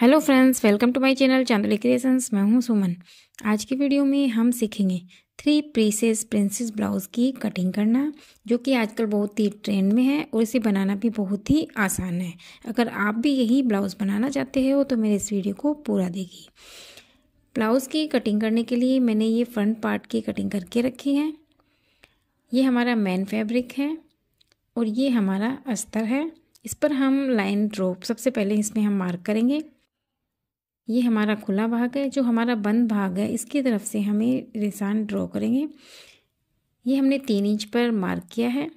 Hello friends, welcome to my channel Chandoli creations. मैं हूं सुमन। आज की वीडियो में हम सीखेंगे 3 पीसेस प्रिंसेस ब्लाउज़ की कटिंग करना, जो कि आजकल बहुत ही ट्रेंड में है और इसे बनाना भी बहुत ही आसान है। अगर आप भी यही ब्लाउज़ बनाना चाहते हो तो मेरे इस वीडियो को पूरा देखिए। ब्लाउज़ की कटिंग करने के लिए मैंने ये फ्रंट पार्ट की कटिंग करके रखी है। ये हमारा मेन फैब्रिक है और ये हमारा अस्तर है। इस पर हम लाइन ड्रॉ सबसे पहले इसमें हम मार्क करेंगे। ये हमारा खुला भाग है। जो हमारा बंद भाग है इसकी तरफ से हमें निशान ड्रॉ करेंगे। ये हमने 3 इंच पर मार्क किया है।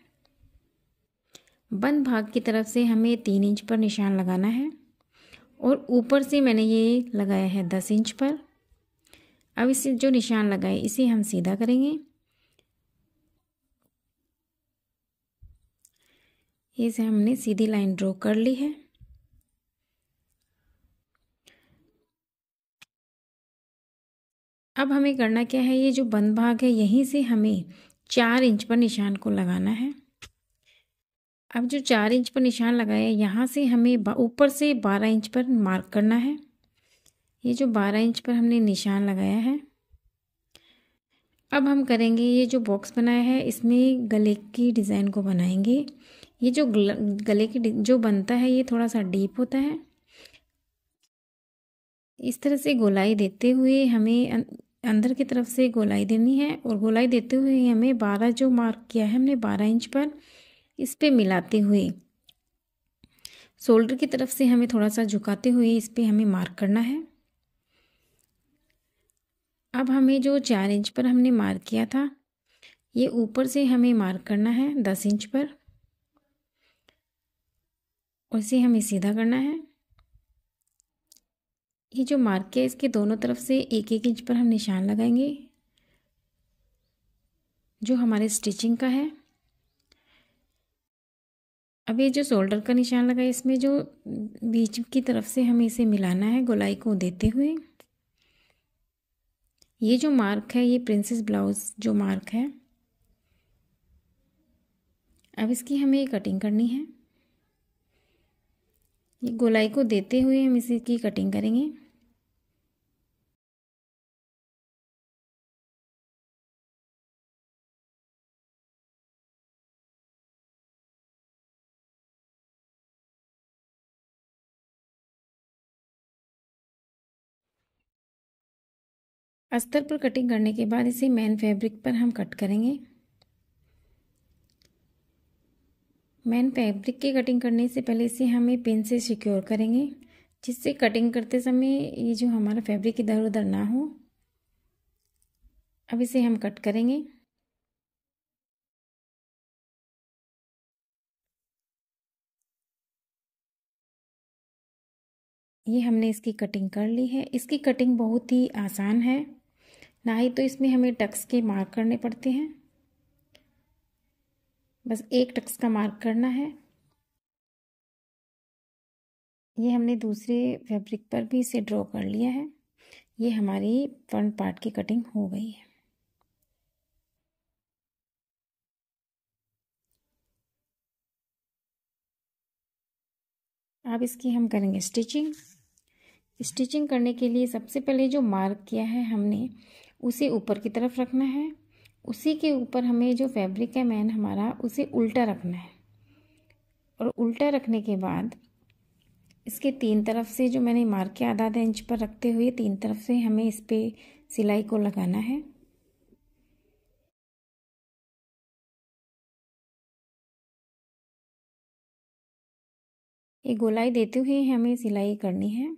बंद भाग की तरफ से हमें 3 इंच पर निशान लगाना है और ऊपर से मैंने ये लगाया है 10 इंच पर। अब इसे जो निशान लगाए इसे हम सीधा करेंगे। इसे हमने सीधी लाइन ड्रॉ कर ली है। अब हमें करना क्या है, ये जो बंद भाग है यहीं से हमें 4 इंच पर निशान को लगाना है। अब जो 4 इंच पर निशान लगाया यहाँ से हमें ऊपर से 12 इंच पर मार्क करना है। ये जो 12 इंच पर हमने निशान लगाया है, अब हम करेंगे ये जो बॉक्स बनाया है इसमें गले की डिज़ाइन को बनाएंगे। ये जो गले की जो बनता है ये थोड़ा सा डीप होता है। इस तरह से गोलाई देते हुए हमें अंदर की तरफ से गोलाई देनी है और गोलाई देते हुए हमें 12 जो मार्क किया है हमने 12 इंच पर, इस पे मिलाते हुए शोल्डर की तरफ से हमें थोड़ा सा झुकाते हुए इस पे हमें मार्क करना है। अब हमें जो 4 इंच पर हमने मार्क किया था ये ऊपर से हमें मार्क करना है 10 इंच पर और इसे हमें सीधा करना है। ये जो मार्क किया इसके दोनों तरफ से 1-1 इंच पर हम निशान लगाएंगे जो हमारे स्टिचिंग का है। अब ये जो शोल्डर का निशान लगा है इसमें जो बीच की तरफ से हमें इसे मिलाना है गोलाई को देते हुए। ये जो मार्क है ये प्रिंसेस ब्लाउज जो मार्क है। अब इसकी हमें कटिंग करनी है। ये गोलाई को देते हुए हम इसकी कटिंग करेंगे। अस्तर पर कटिंग करने के बाद इसे मेन फैब्रिक पर हम कट करेंगे। मेन फैब्रिक की कटिंग करने से पहले इसे हमें पिन से सिक्योर करेंगे, जिससे कटिंग करते समय ये जो हमारा फैब्रिक इधर उधर ना हो। अब इसे हम कट करेंगे। ये हमने इसकी कटिंग कर ली है। इसकी कटिंग बहुत ही आसान है, ना ही तो इसमें हमें टक्स के मार्क करने पड़ते हैं। बस एक टक्स का मार्क करना है। ये हमने दूसरे फैब्रिक पर भी इसे ड्रॉ कर लिया है। ये हमारी फ्रंट पार्ट की कटिंग हो गई है। अब इसकी हम करेंगे स्टिचिंग। स्टिचिंग करने के लिए सबसे पहले जो मार्क किया है हमने उसे ऊपर की तरफ रखना है। उसी के ऊपर हमें जो फैब्रिक है मेन हमारा उसे उल्टा रखना है और उल्टा रखने के बाद इसके 3 तरफ से जो मैंने मार्क किया आधा इंच पर रखते हुए 3 तरफ से हमें इस पे सिलाई को लगाना है। ये गोलाई देते हुए हमें सिलाई करनी है।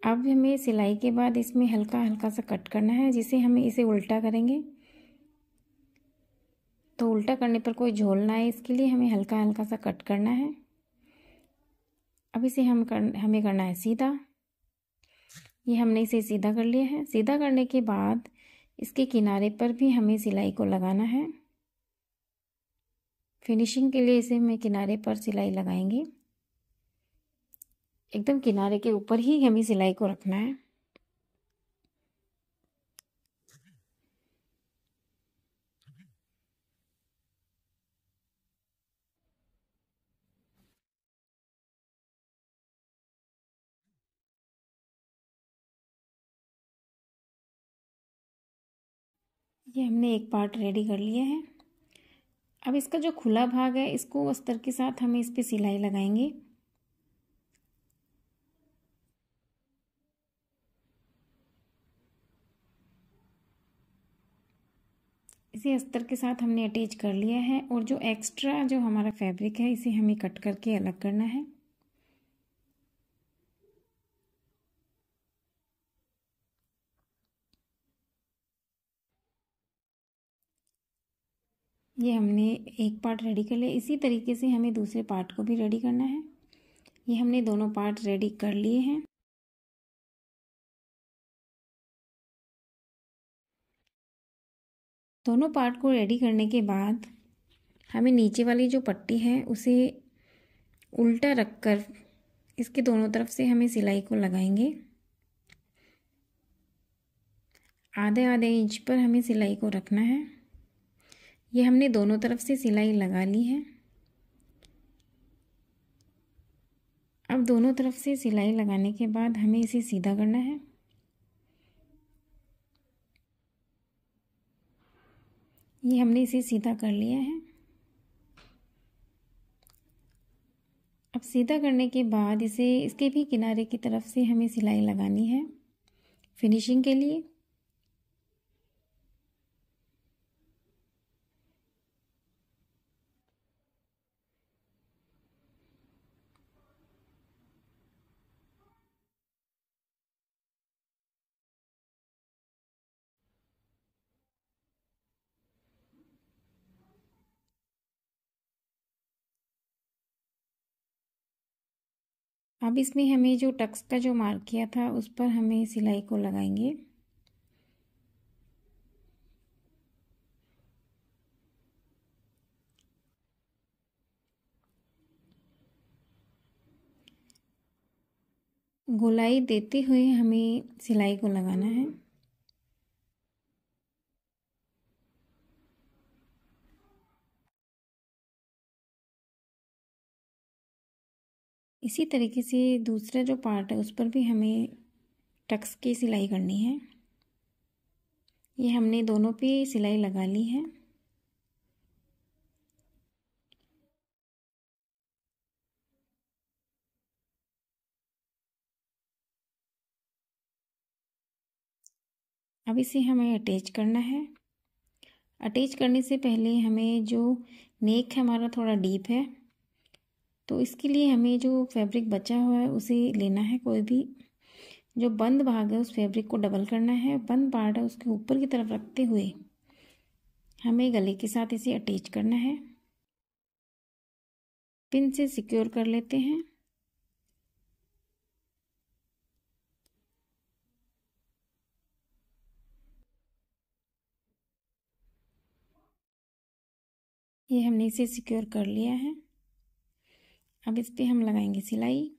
अब हमें सिलाई के बाद इसमें हल्का हल्का सा कट करना है, जिसे हमें इसे उल्टा करेंगे तो उल्टा करने पर कोई झोल ना आए, इसके लिए हमें हल्का हल्का सा कट करना है। अब इसे हमें करना है सीधा। ये हमने इसे सीधा कर लिया है। सीधा करने के बाद इसके किनारे पर भी हमें सिलाई को लगाना है। फिनिशिंग के लिए इसे हमें किनारे पर सिलाई लगाएंगे। एकदम किनारे के ऊपर ही हमें सिलाई को रखना है। ये हमने एक पार्ट रेडी कर लिया है। अब इसका जो खुला भाग है इसको अस्तर के साथ हम इस पे सिलाई लगाएंगे। इसे अस्तर के साथ हमने अटैच कर लिया है और जो एक्स्ट्रा जो हमारा फैब्रिक है इसे हमें कट करके अलग करना है। ये हमने एक पार्ट रेडी कर लिया। इसी तरीके से हमें दूसरे पार्ट को भी रेडी करना है। ये हमने दोनों पार्ट रेडी कर लिए हैं। दोनों पार्ट को रेडी करने के बाद हमें नीचे वाली जो पट्टी है उसे उल्टा रखकर इसके दोनों तरफ से हमें सिलाई को लगाएंगे। आधे आधे इंच पर हमें सिलाई को रखना है। ये हमने दोनों तरफ से सिलाई लगा ली है। अब दोनों तरफ से सिलाई लगाने के बाद हमें इसे सीधा करना है। ये हमने इसे सीधा कर लिया है। अब सीधा करने के बाद इसे इसके भी किनारे की तरफ से हमें सिलाई लगानी है फिनिशिंग के लिए। अब इसमें हमें जो टक्स का जो मार्क किया था उस पर हमें सिलाई को लगाएंगे। गोलाई देते हुए हमें सिलाई को लगाना है। इसी तरीके से दूसरा जो पार्ट है उस पर भी हमें टक्स की सिलाई करनी है। ये हमने दोनों पे सिलाई लगा ली है। अब इसे हमें अटैच करना है। अटैच करने से पहले हमें जो नेक है हमारा थोड़ा डीप है, तो इसके लिए हमें जो फैब्रिक बचा हुआ है उसे लेना है। कोई भी जो बंद भाग है उस फैब्रिक को डबल करना है। बंद पार्ट है उसके ऊपर की तरफ रखते हुए हमें गले के साथ इसे अटैच करना है। पिन से सिक्योर कर लेते हैं। ये हमने इसे सिक्योर कर लिया है। अब इस पे हम लगाएंगे सिलाई।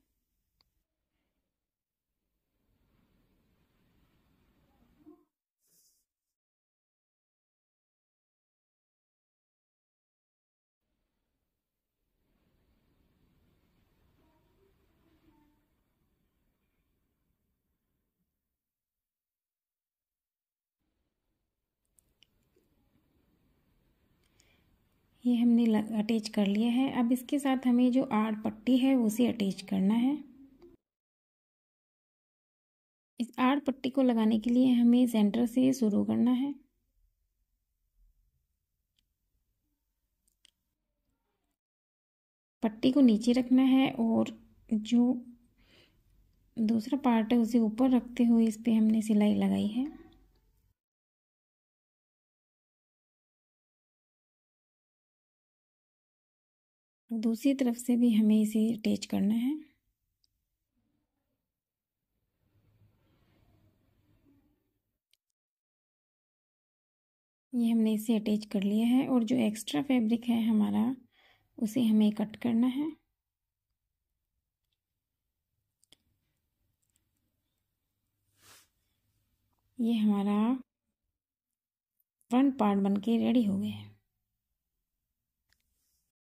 ये हमने अटैच कर लिया है। अब इसके साथ हमें जो आड़ पट्टी है उसे अटैच करना है। इस आड़ पट्टी को लगाने के लिए हमें सेंटर से शुरू करना है। पट्टी को नीचे रखना है और जो दूसरा पार्ट है उसे ऊपर रखते हुए इस पे हमने सिलाई लगाई है। दूसरी तरफ से भी हमें इसे अटैच करना है। ये हमने इसे अटैच कर लिया है और जो एक्स्ट्रा फैब्रिक है हमारा उसे हमें कट करना है। ये हमारा फ्रंट पार्ट बनके रेडी हो गया है।